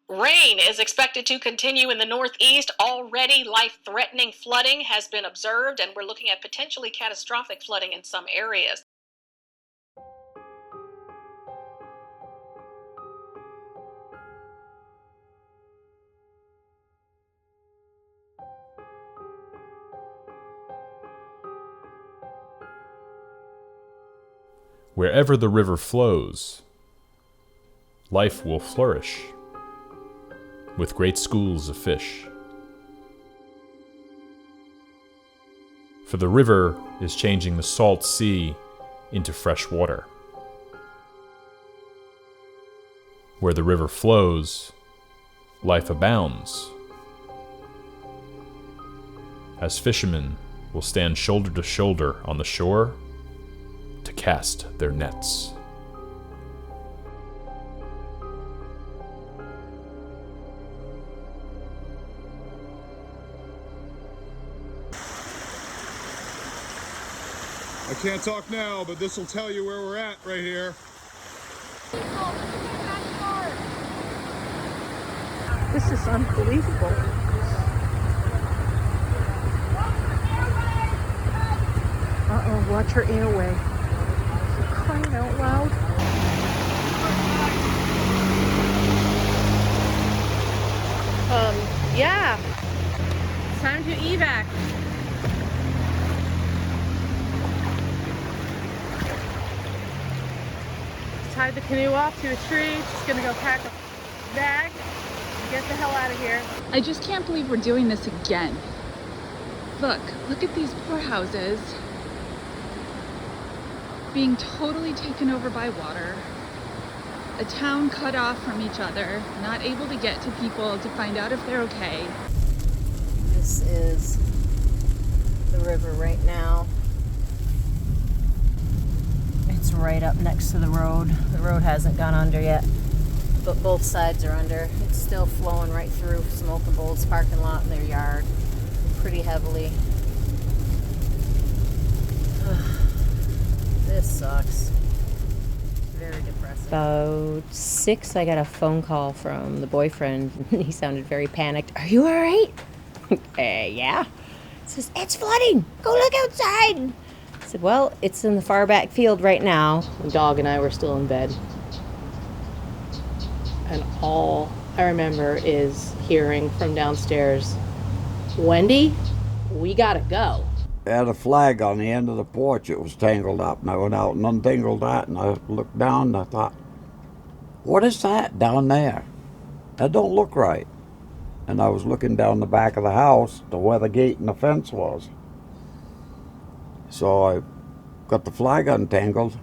Rain is expected to continue in the northeast. Already life-threatening flooding has been observed, and we're looking at potentially catastrophic flooding in some areas. Wherever the river flows, life will flourish with great schools of fish. For the river is changing the salt sea into fresh water. Where the river flows, life abounds, as fishermen will stand shoulder to shoulder on the shore to cast their nets. I can't talk now, but this will tell you where we're at right here. This is unbelievable. Uh-oh, watch her airway. Crying out loud. Yeah. Time to evac. Tied the canoe off to a tree. Just gonna go pack a bag and get the hell out of here. I just can't believe we're doing this again. Look at these poor houses being totally taken over by water. A town cut off from each other, not able to get to people to find out if they're okay. This is the river right now. It's right up next to the road. The road hasn't gone under yet, but both sides are under. It's still flowing right through Smokable's parking lot and their yard pretty heavily. This sucks. Very depressing. About 6, I got a phone call from the boyfriend. He sounded very panicked. Are you all right? Yeah. He says, it's flooding. Go look outside. I said, well, it's in the far back field right now. The dog and I were still in bed. And all I remember is hearing from downstairs, Wendy, we gotta go. It had a flag on the end of the porch. It was tangled up, and I went out and untangled that, and I looked down and I thought, what is that down there? That don't look right. And I was looking down the back of the house to where the gate and the fence was. So I got the flag untangled,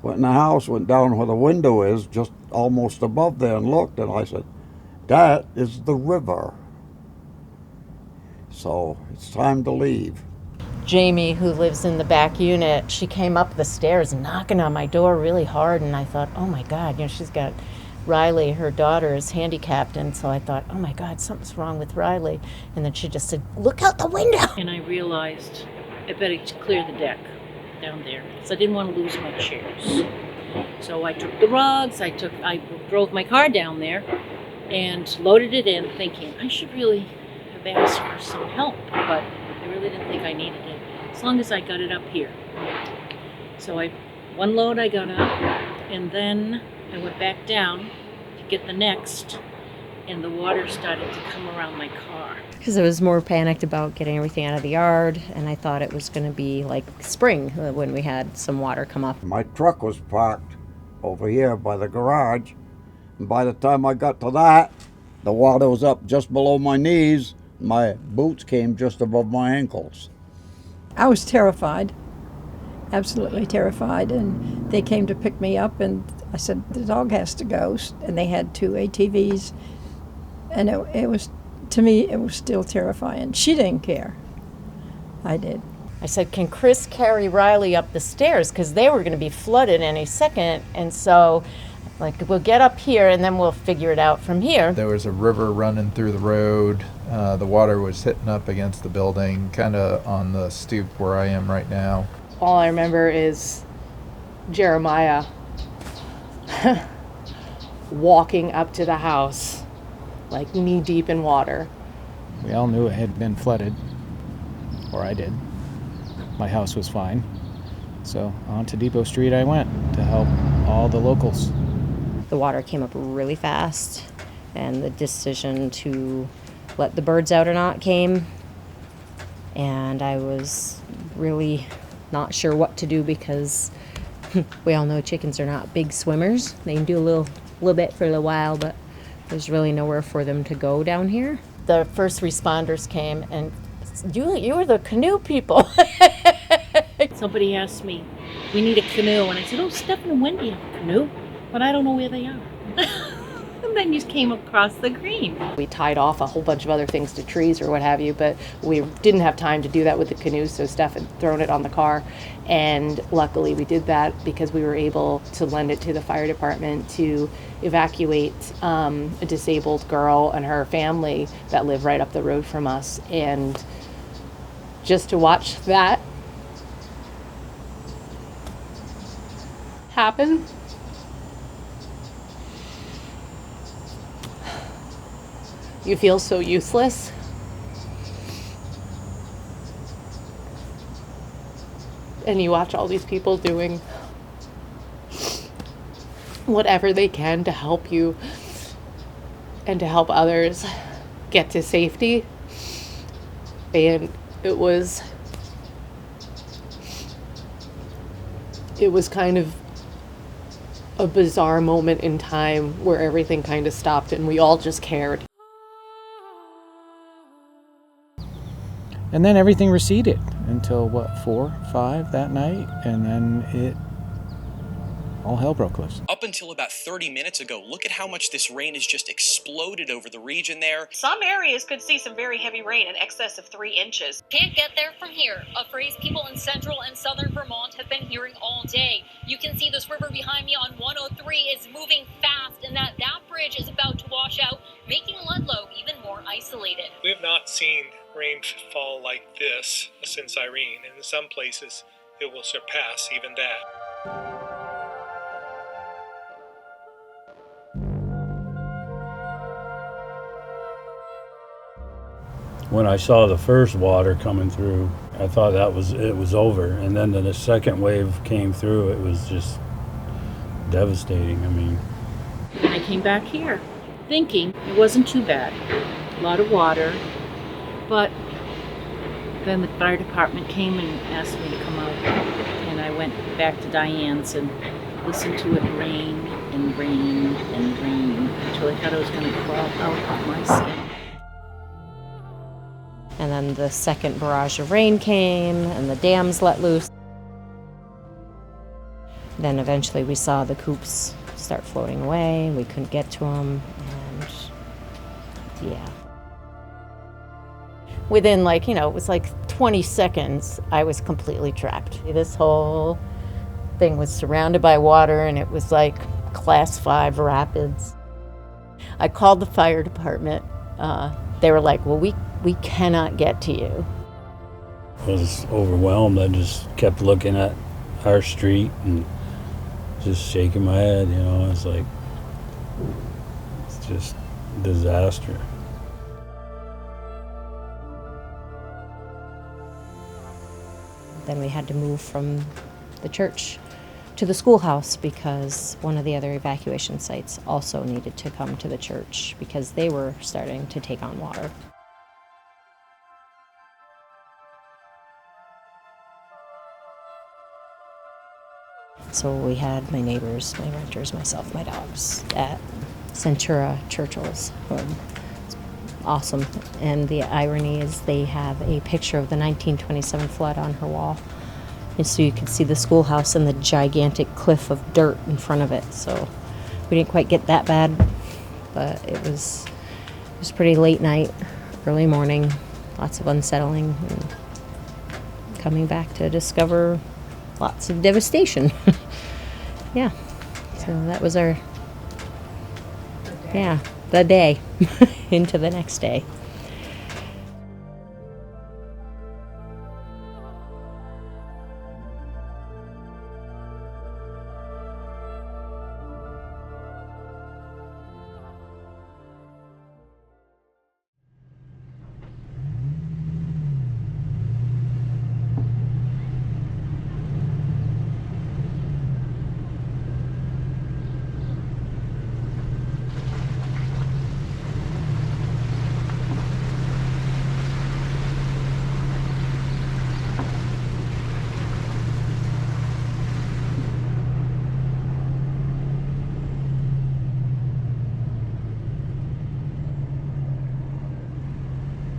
went in the house, went down where the window is, just almost above there, and looked, and I said, that is the river. So it's time to leave. Jamie, who lives in the back unit, she came up the stairs knocking on my door really hard, and I thought, oh my God, she's got Riley, her daughter, is handicapped, and so I thought, oh my God, something's wrong with Riley. And then she just said, look out the window. And I realized I better clear the deck down there, because I didn't want to lose my chairs. So I took the rugs, I drove my car down there and loaded it in, thinking I should really have asked for some help, but I really didn't think I needed it, as long as I got it up here. So one load I got up, and then I went back down to get the next, and the water started to come around my car. Because I was more panicked about getting everything out of the yard, and I thought it was going to be like spring when we had some water come up. My truck was parked over here by the garage, and by the time I got to that, the water was up just below my knees. My boots came just above my ankles. I was terrified, absolutely terrified, and they came to pick me up, and I said, the dog has to go, and they had 2 ATVs, and it was, to me, it was still terrifying. She didn't care. I did. I said, can Chris carry Riley up the stairs? Because they were going to be flooded any second, and so we'll get up here and then we'll figure it out from here. There was a river running through the road. The water was hitting up against the building, kind of on the stoop where I am right now. All I remember is Jeremiah walking up to the house, like knee deep in water. We all knew it had been flooded, or I did. My house was fine. So on to Depot Street I went to help all the locals. The water came up really fast, and the decision to let the birds out or not came. And I was really not sure what to do because we all know chickens are not big swimmers. They can do a little bit for a while, but there's really nowhere for them to go down here. The first responders came, and you were the canoe people. Somebody asked me, we need a canoe. And I said, oh, Stefân and Wendy have a canoe, but I don't know where they are. And then you came across the green. We tied off a whole bunch of other things to trees or what have you, but we didn't have time to do that with the canoe, so Steph had thrown it on the car. And luckily we did that because we were able to lend it to the fire department to evacuate a disabled girl and her family that live right up the road from us. And just to watch that happen, you feel so useless. And you watch all these people doing whatever they can to help you and to help others get to safety. And it was kind of a bizarre moment in time where everything kind of stopped and we all just cared. And then everything receded until 4, 5 that night, and then all hell broke loose. Up until about 30 minutes ago, look at how much this rain has just exploded over the region there. Some areas could see some very heavy rain in excess of 3 inches. Can't get there from here, a phrase people in central and southern Vermont have been hearing all day. You can see this river behind me on 103 is moving fast, and that bridge is about to wash out, making Ludlow even more isolated. We have not seen rainfall like this since Irene, and in some places it will surpass even that. When I saw the first water coming through, I thought it was over. And then the second wave came through, it was just devastating. I mean. And I came back here thinking it wasn't too bad. A lot of water. But then the fire department came and asked me to come out. And I went back to Diane's and listened to it rain and rain and rain until I thought I was going to crawl out of my skin. And then the second barrage of rain came and the dams let loose. Then eventually we saw the coops start floating away. We couldn't get to them, and yeah. Within it was 20 seconds, I was completely trapped. This whole thing was surrounded by water, and it was like class 5 rapids. I called the fire department. They were like, well, we cannot get to you. I was overwhelmed. I just kept looking at our street and just shaking my head, It's like, it's just disaster. Then we had to move from the church to the schoolhouse because one of the other evacuation sites also needed to come to the church because they were starting to take on water. So we had my neighbors, my renters, myself, my dogs at Centura Churchill's home. It's awesome. And the irony is they have a picture of the 1927 flood on her wall. And so you could see the schoolhouse and the gigantic cliff of dirt in front of it. So we didn't quite get that bad, but it was pretty late night, early morning, lots of unsettling, and coming back to discover lots of devastation. Yeah. So that was the day into the next day.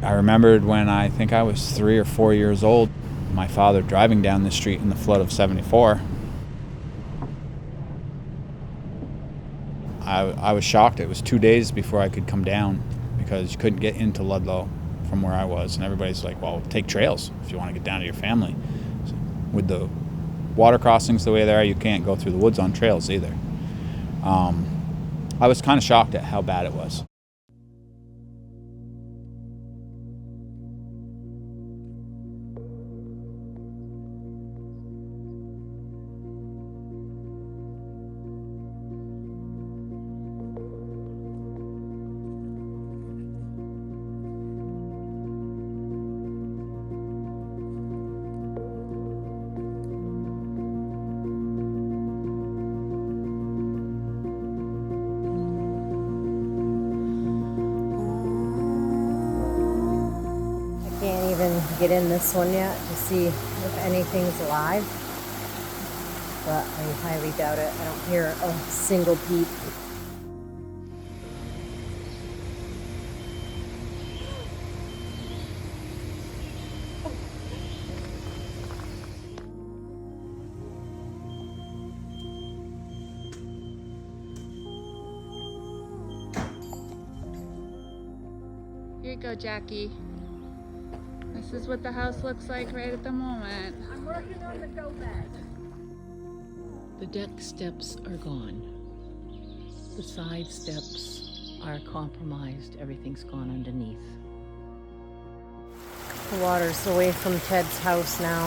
I remembered when I think I was 3 or 4 years old, my father driving down the street in the flood of '74. I was shocked. It was 2 days before I could come down because you couldn't get into Ludlow from where I was. And everybody's like, well, take trails if you want to get down to your family. So with the water crossings the way they are, you can't go through the woods on trails either. I was kind of shocked at how bad it was. Can't even get in this one yet to see if anything's alive, but I highly doubt it. I don't hear a single peep. Here you go, Jackie. This is what the house looks like right at the moment. I'm working on the go bag. The deck steps are gone. The side steps are compromised. Everything's gone underneath. The water's away from Ted's house now.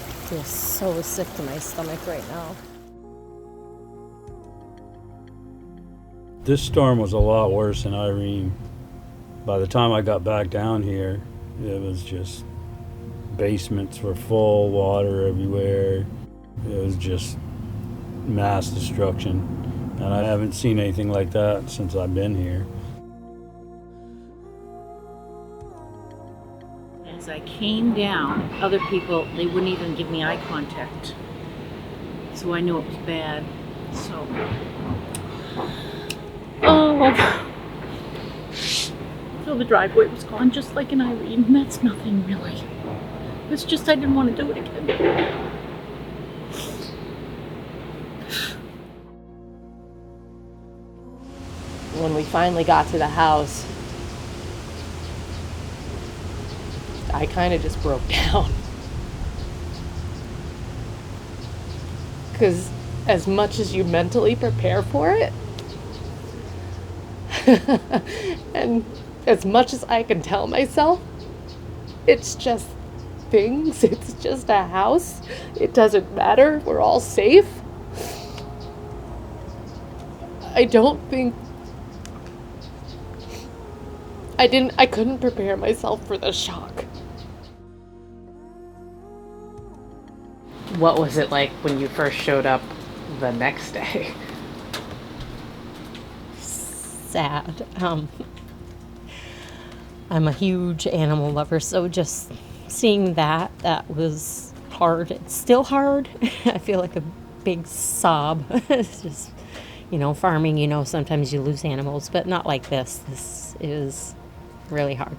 I feel so sick to my stomach right now. This storm was a lot worse than Irene. By the time I got back down here, it was just basements were full, water everywhere. It was just mass destruction. And I haven't seen anything like that since I've been here. As I came down, other people, they wouldn't even give me eye contact. So I knew it was bad. So, so the driveway was gone just like in Irene, and that's nothing really. It's just I didn't want to do it again. When we finally got to the house, I kind of just broke down. Because as much as you mentally prepare for it, and as much as I can tell myself, it's just things, it's just a house, it doesn't matter, we're all safe. I don't think I couldn't prepare myself for the shock. What was it like when you first showed up the next day? Sad. I'm a huge animal lover, so just seeing that was hard. It's still hard. I feel like a big sob. It's just, farming, sometimes you lose animals, but not like this. This is really hard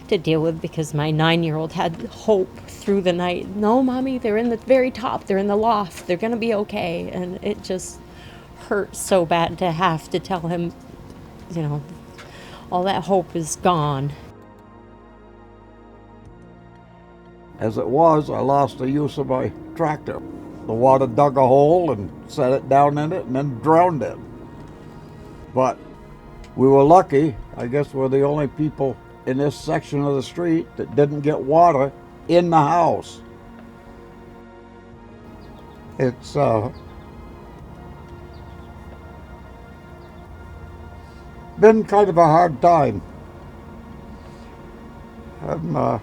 to deal with because my 9-year-old had hope through the night. No, Mommy, they're in the very top. They're in the loft. They're going to be okay. And it just hurt so bad to have to tell him, all that hope is gone. As it was, I lost the use of my tractor. The water dug a hole and set it down in it and then drowned it. But we were lucky. I guess we're the only people in this section of the street that didn't get water in the house. It's been kind of a hard time. I'm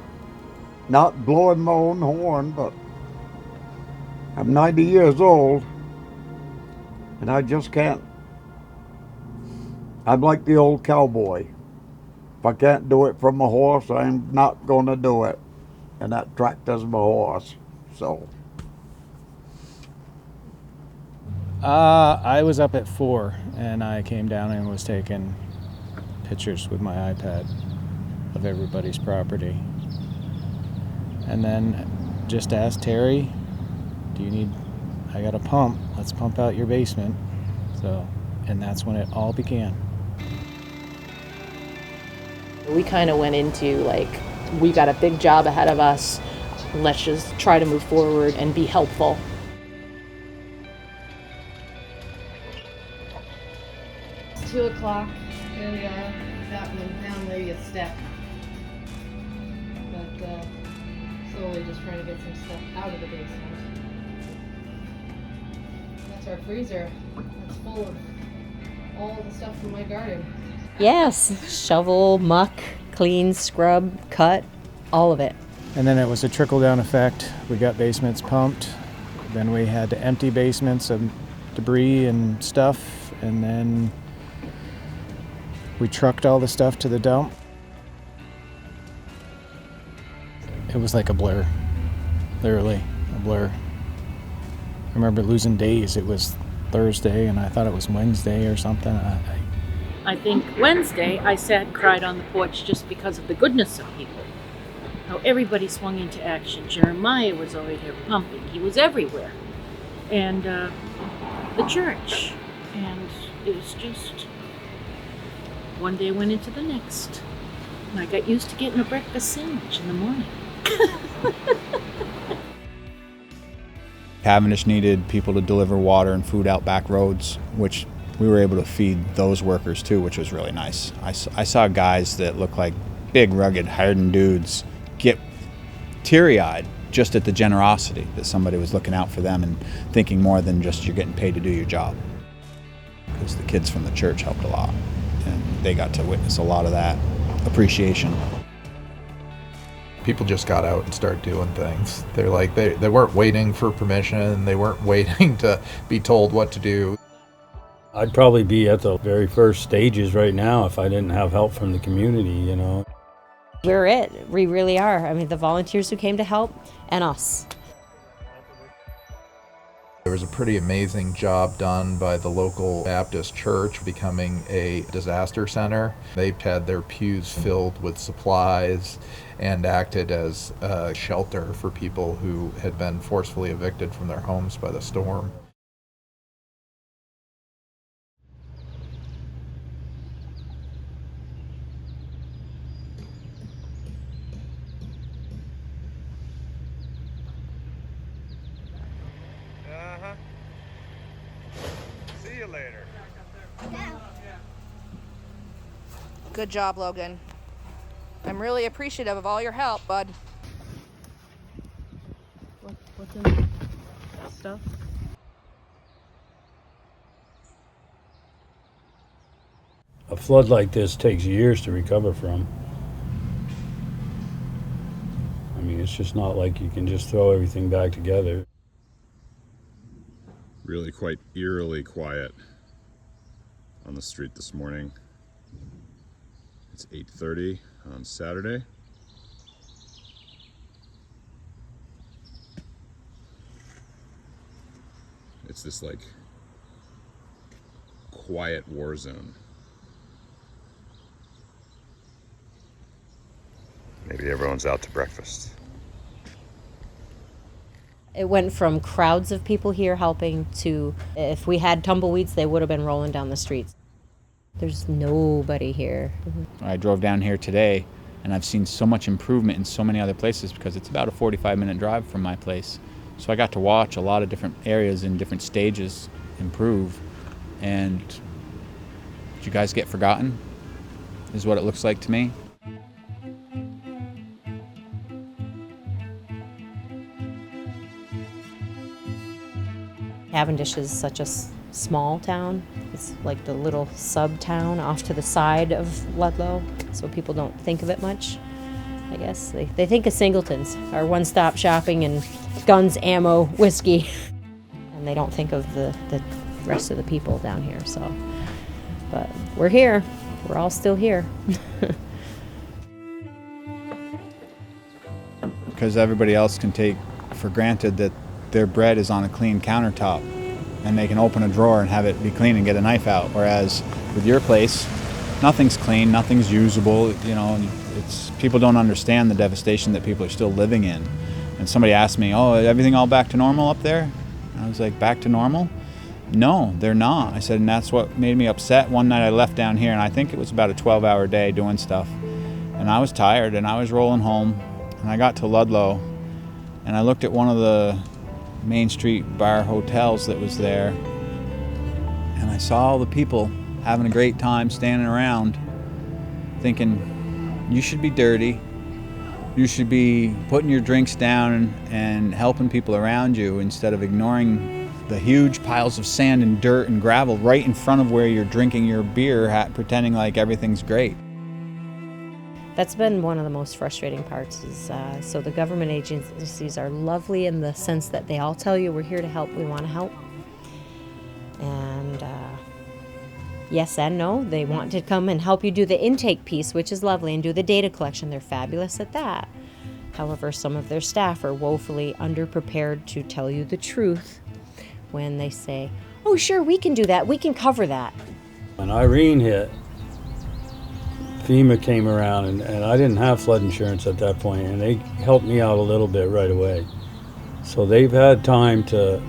not blowing my own horn, but I'm 90 years old, and I just can't. I'm like the old cowboy. If I can't do it from a horse, I'm not going to do it. And that tractor's my horse, so. I was up at 4 and I came down and was taking pictures with my iPad of everybody's property. And then just asked Terry, I got a pump, let's pump out your basement. And that's when it all began. We kind of went into like, we got a big job ahead of us. Let's just try to move forward and be helpful. It's 2 o'clock. Here we are. Down maybe a step. But slowly just trying to get some stuff out of the basement. That's our freezer. It's full of all the stuff from my garden. Yes, shovel, muck, clean, scrub, cut, all of it. And then it was a trickle-down effect. We got basements pumped. Then we had to empty basements of debris and stuff. And then we trucked all the stuff to the dump. It was like a blur, literally a blur. I remember losing days. It was Thursday and I thought it was Wednesday or something. I think Wednesday I sat and cried on the porch just because of the goodness of people. How everybody swung into action. Jeremiah was over here pumping. He was everywhere. And the church. And it was just one day went into the next. And I got used to getting a breakfast sandwich in the morning. Cavendish needed people to deliver water and food out back roads, which we were able to feed those workers too, which was really nice. I saw guys that looked like big, rugged, hardened dudes get teary-eyed just at the generosity that somebody was looking out for them and thinking more than just you're getting paid to do your job. Because the kids from the church helped a lot, and they got to witness a lot of that appreciation. People just got out and started doing things. They're like, they weren't waiting for permission, they weren't waiting to be told what to do. I'd probably be at the very first stages right now if I didn't have help from the community, you know. We're it. We really are. I mean, the volunteers who came to help and us. There was a pretty amazing job done by the local Baptist church becoming a disaster center. They had their pews filled with supplies and acted as a shelter for people who had been forcefully evicted from their homes by the storm. See you later. Good job, Logan. I'm really appreciative of all your help, bud. What's in the stuff? A flood like this takes years to recover from. I mean, it's just not like you can just throw everything back together. Really quite eerily quiet on the street this morning. It's 8:30 on Saturday. It's this like quiet war zone. Maybe everyone's out to breakfast. It went from crowds of people here helping to, if we had tumbleweeds, they would have been rolling down the streets. There's nobody here. I drove down here today and I've seen so much improvement in so many other places because it's about a 45-minute drive from my place. So I got to watch a lot of different areas in different stages improve. And did you guys get forgotten? Is what it looks like to me. Cavendish is such a small town. It's like the little sub-town off to the side of Ludlow, so people don't think of it much, I guess. They think of Singleton's, our one-stop shopping and guns, ammo, whiskey, and they don't think of the rest of the people down here, so. But we're here. We're all still here. Because everybody else can take for granted that their bread is on a clean countertop and they can open a drawer and have it be clean and get a knife out. Whereas with your place, nothing's clean, nothing's usable. You know, it's people don't understand the devastation that people are still living in. And somebody asked me, "Oh, is everything all back to normal up there?" And I was like, "Back to normal? No, they're not." I said, and that's what made me upset. One night I left down here, and I think it was about a 12-hour day doing stuff. And I was tired, and I was rolling home, and I got to Ludlow, and I looked at one of the Main Street bar hotels that was there, and I saw all the people having a great time standing around, thinking, you should be dirty. You should be putting your drinks down and helping people around you instead of ignoring the huge piles of sand and dirt and gravel right in front of where you're drinking your beer, pretending like everything's great. That's been one of the most frustrating parts. So the government agencies are lovely in the sense that they all tell you, we're here to help, we want to help. And yes and no, they want to come and help you do the intake piece, which is lovely, and do the data collection. They're fabulous at that. However, some of their staff are woefully underprepared to tell you the truth when they say, oh, sure, we can do that, we can cover that. When Irene hit, FEMA came around, and I didn't have flood insurance at that point, and they helped me out a little bit right away. So they've had time to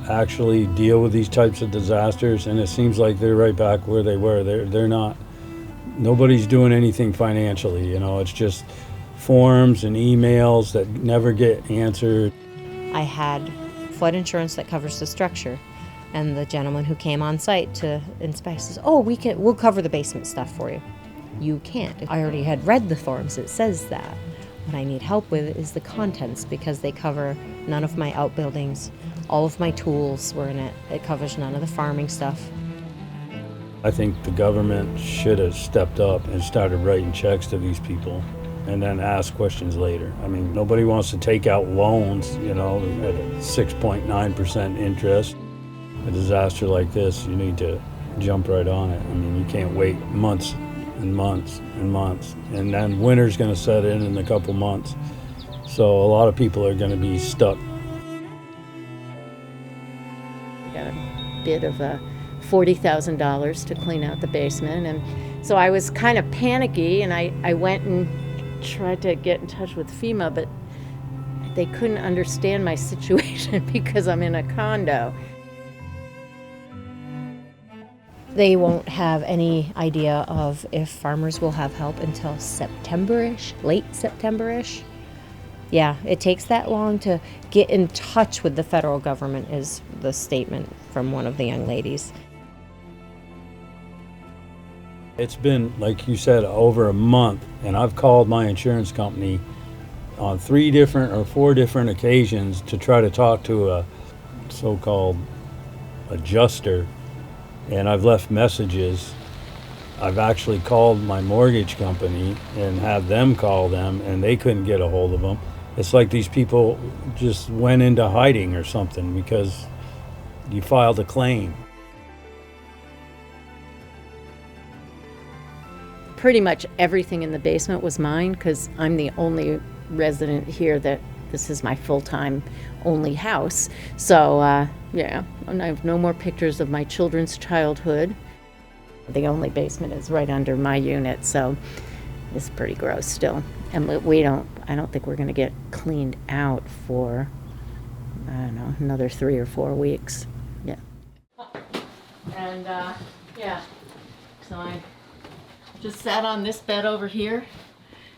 actually deal with these types of disasters, and it seems like they're right back where they were. They're not, nobody's doing anything financially, you know, it's just forms and emails that never get answered. I had flood insurance that covers the structure, and the gentleman who came on site to inspect says, oh, we'll cover the basement stuff for you. You can't. I already had read the forms, it says that. What I need help with is the contents, because they cover none of my outbuildings. All of my tools were in it. It covers none of the farming stuff. I think the government should have stepped up and started writing checks to these people and then ask questions later. I mean, nobody wants to take out loans, you know, at a 6.9% interest. A disaster like this, you need to jump right on it. I mean, you can't wait months and months and months. And then winter's gonna set in a couple months. So a lot of people are gonna be stuck. Got a bid of $40,000 to clean out the basement, and so I was kind of panicky, and I went and tried to get in touch with FEMA, but they couldn't understand my situation because I'm in a condo. They won't have any idea of if farmers will have help until September-ish, late September-ish. Yeah, it takes that long to get in touch with the federal government, is the statement from one of the young ladies. It's been, like you said, over a month, and I've called my insurance company on 3 different or 4 different occasions to try to talk to a so-called adjuster, and I've left messages. I've actually called my mortgage company and had them call them, and they couldn't get a hold of them. It's like these people just went into hiding or something because you filed a claim. Pretty much everything in the basement was mine, because I'm the only resident here that this is my full-time only house. So yeah, and I have no more pictures of my children's childhood. The only basement is right under my unit, so it's pretty gross still. And I don't think we're gonna get cleaned out for, I don't know, another 3 or 4 weeks. Yeah. And yeah, so I just sat on this bed over here,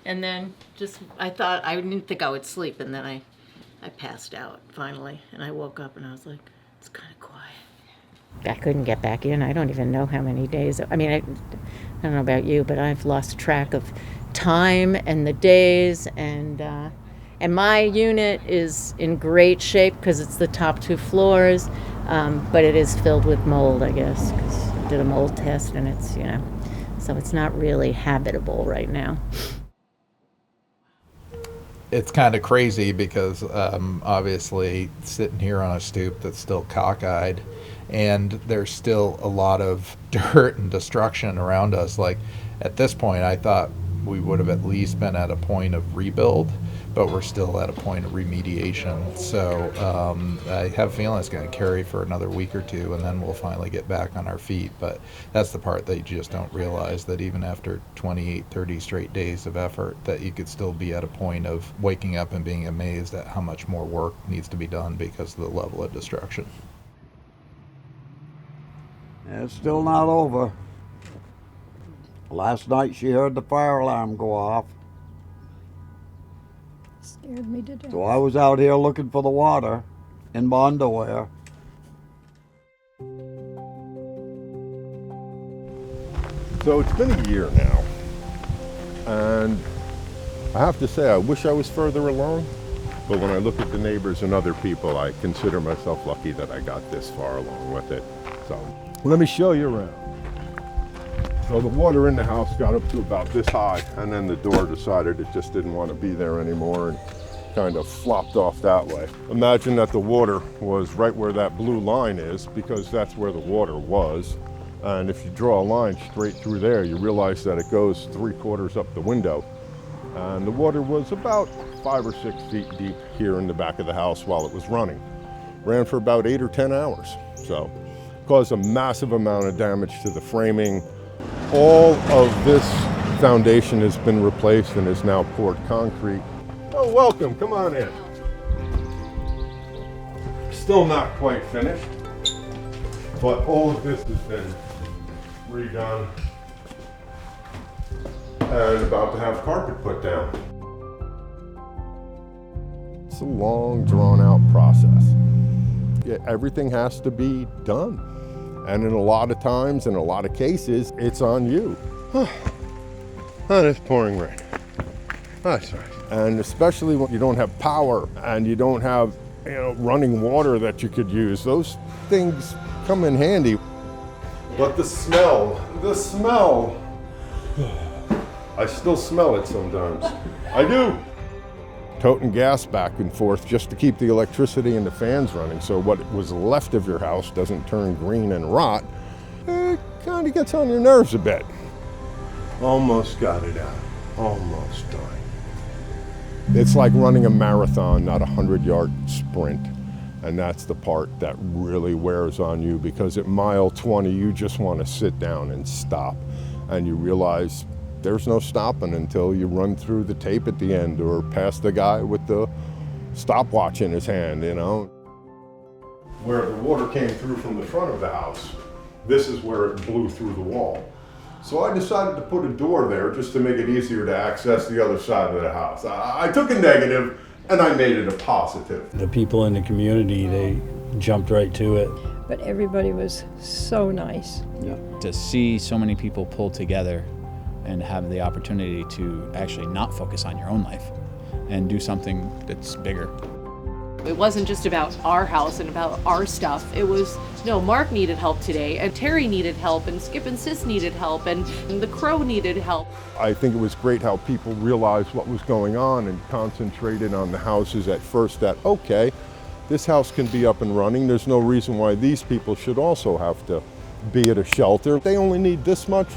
and then I thought, I didn't think I would sleep, and then I passed out finally, and I woke up and I was like, it's kind of quiet. I couldn't get back in. I don't even know how many days. I mean, I don't know about you, but I've lost track of time and the days, and my unit is in great shape because it's the top 2 floors, but it is filled with mold, I guess, because I did a mold test, and it's, you know, so it's not really habitable right now. It's kind of crazy because obviously sitting here on a stoop that's still cockeyed, and there's still a lot of dirt and destruction around us. Like at this point, I thought we would have at least been at a point of rebuild, but we're still at a point of remediation. So I have a feeling it's going to carry for another week or two, and then we'll finally get back on our feet. But that's the part that you just don't realize, that even after 28, 30 straight days of effort, that you could still be at a point of waking up and being amazed at how much more work needs to be done because of the level of destruction. It's still not over. Last night she heard the fire alarm go off. Scared me to death. So I was out here looking for the water in my underwear. So it's been a year now, and I have to say I wish I was further along, but when I look at the neighbors and other people, I consider myself lucky that I got this far along with it. So let me show you around. So the water in the house got up to about this high, and then the door decided it just didn't want to be there anymore and kind of flopped off that way. Imagine that the water was right where that blue line is, because that's where the water was. And if you draw a line straight through there, you realize that it goes 3/4 up the window. And the water was about 5 or 6 feet deep here in the back of the house while it was running. Ran for about 8 or 10 hours. So caused a massive amount of damage to the framing. All of this foundation has been replaced and is now poured concrete. Oh, welcome, come on in. Still not quite finished, but all of this has been redone and about to have carpet put down. It's a long, drawn-out process. Yeah, everything has to be done. And in a lot of times, in a lot of cases, it's on you. Oh, it's pouring rain. That's right. And especially when you don't have power and you don't have, running water that you could use, those things come in handy. But the smell, I still smell it sometimes. I do. Toting gas back and forth just to keep the electricity and the fans running so what was left of your house doesn't turn green and rot. It kind of gets on your nerves a bit. Almost got it out. Almost done. It's like running a marathon, not a 100-yard sprint. And that's the part that really wears on you, because at mile 20, you just want to sit down and stop. And you realize there's no stopping until you run through the tape at the end or past the guy with the stopwatch in his hand, Where the water came through from the front of the house, this is where it blew through the wall. So I decided to put a door there just to make it easier to access the other side of the house. I took a negative and I made it a positive. The people in the community, they jumped right to it. But everybody was so nice. Yeah. To see so many people pull together and have the opportunity to actually not focus on your own life and do something that's bigger. It wasn't just about our house and about our stuff. It was, no, Mark needed help today, and Terry needed help, and Skip and Sis needed help, and the Crow needed help. I think it was great how people realized what was going on and concentrated on the houses at first, that, okay, this house can be up and running. There's no reason why these people should also have to be at a shelter. They only need this much.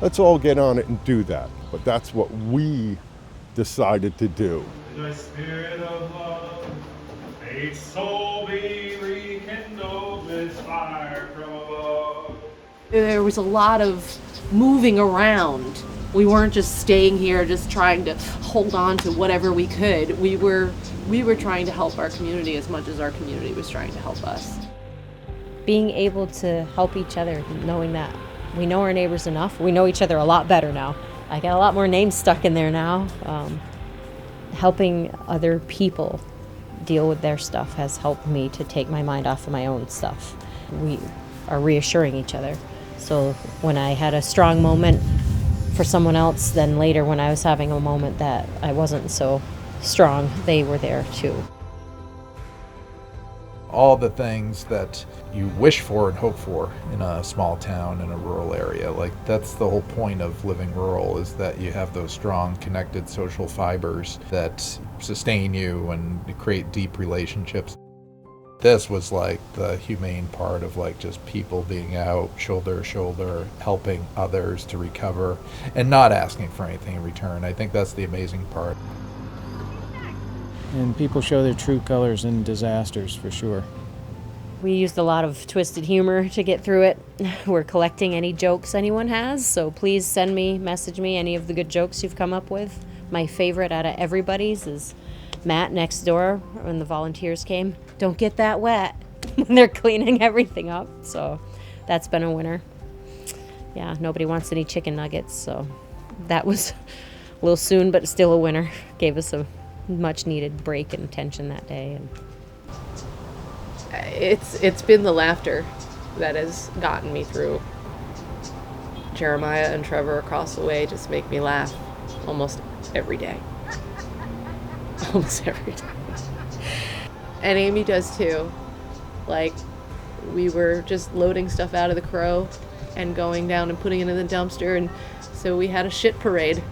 Let's all get on it and do that. But that's what we decided to do. The spirit of love, its soul be rekindled with fire from above. There was a lot of moving around. We weren't just staying here, just trying to hold on to whatever we could. We were trying to help our community as much as our community was trying to help us. Being able to help each other, knowing that we know our neighbors enough. We know each other a lot better now. I got a lot more names stuck in there now. Helping other people deal with their stuff has helped me to take my mind off of my own stuff. We are reassuring each other. So when I had a strong moment for someone else, then later when I was having a moment that I wasn't so strong, they were there too. All the things that you wish for and hope for in a small town, in a rural area. Like, that's the whole point of living rural, is that you have those strong connected social fibers that sustain you and create deep relationships. This was like the humane part of like just people being out shoulder to shoulder, helping others to recover and not asking for anything in return. I think that's the amazing part. and people show their true colors in disasters for sure. We used a lot of twisted humor to get through it. We're collecting any jokes anyone has, so please message me any of the good jokes you've come up with. My favorite out of everybody's is Matt next door when the volunteers came. Don't get that wet when they're cleaning everything up, so that's been a winner. Yeah, nobody wants any chicken nuggets, so that was a little soon, but still a winner. Gave us a much needed break and tension that day. And it's been the laughter that has gotten me through. Jeremiah and Trevor across the way just make me laugh almost every day. Almost every day. And Amy does too. Like, we were just loading stuff out of the Crow and going down and putting it in the dumpster, and so we had a shit parade.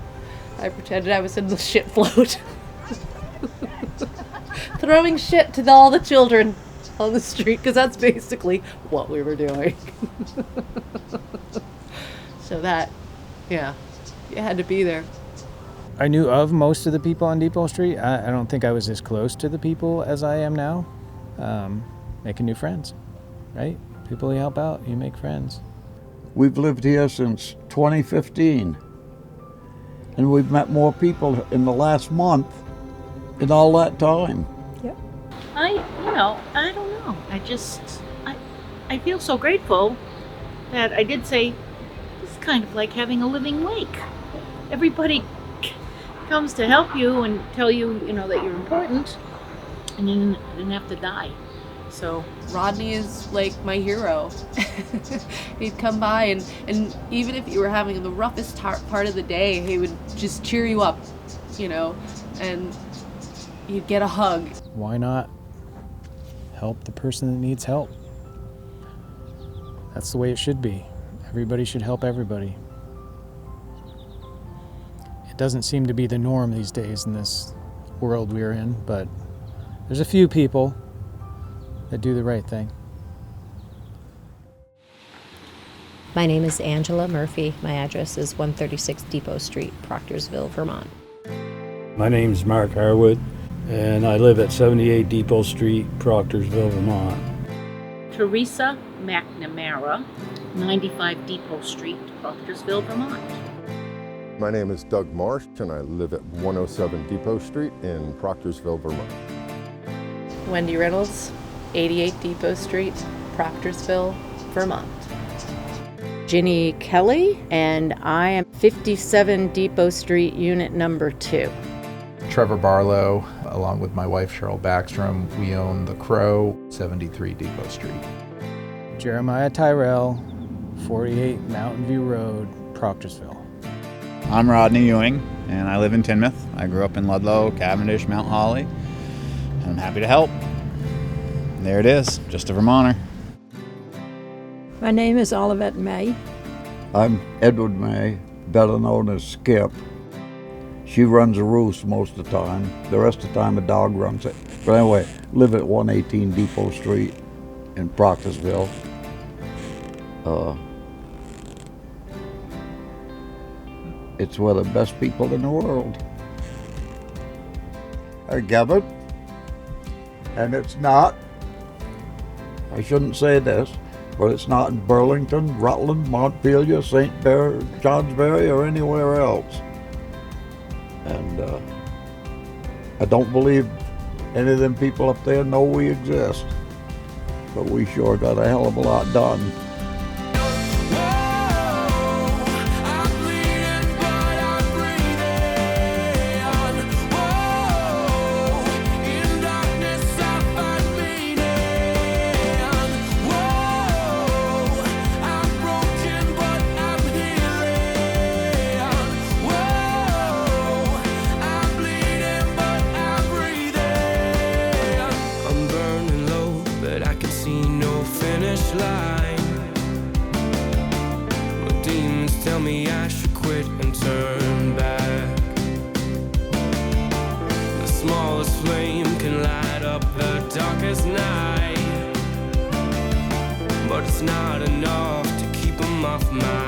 I pretended I was in the shit float. Throwing shit to all the children on the street, because that's basically what we were doing. So that, yeah, you had to be there. I knew of most of the people on Depot Street. I don't think I was as close to the people as I am now. Making new friends, right? People you help out, you make friends. We've lived here since 2015, and we've met more people in the last month in all that time. Yep. I don't know. I feel so grateful that I did say, it's kind of like having a living wake. Everybody comes to help you and tell you, that you're important, and you didn't have to die. So Rodney is like my hero. He'd come by and even if you were having the roughest part of the day, he would just cheer you up, and you'd get a hug. Why not help the person that needs help? That's the way it should be. Everybody should help everybody. It doesn't seem to be the norm these days in this world we're in, but there's a few people that do the right thing. my name is Angela Murphy. My address is 136 Depot Street, Proctorsville, Vermont. My name's Mark Harwood, and I live at 78 Depot Street, Proctorsville, Vermont. Teresa McNamara, 95 Depot Street, Proctorsville, Vermont. My name is Doug Marsh, and I live at 107 Depot Street in Proctorsville, Vermont. Wendy Reynolds, 88 Depot Street, Proctorsville, Vermont. Ginny Kelly, and I am 57 Depot Street, unit number 2. Trevor Barlow, along with my wife Cheryl Backstrom, we own The Crow, 73 Depot Street. Jeremiah Tyrell, 48 Mountain View Road, Proctorsville. I'm Rodney Ewing, and I live in Tinmouth. I grew up in Ludlow, Cavendish, Mount Holly, and I'm happy to help. There it is, just a Vermonter. My name is Olivette May. I'm Edward May, better known as Skip. She runs a roost most of the time. The rest of the time a dog runs it. But anyway, live at 118 Depot Street in Proctorsville. It's where the best people in the world. I gathered, and it's not, I shouldn't say this, but it's not in Burlington, Rutland, Montpelier, St. Johnsbury, or anywhere else. And I don't believe any of them people up there know we exist. But we sure got a hell of a lot done. But it's not enough to keep them off my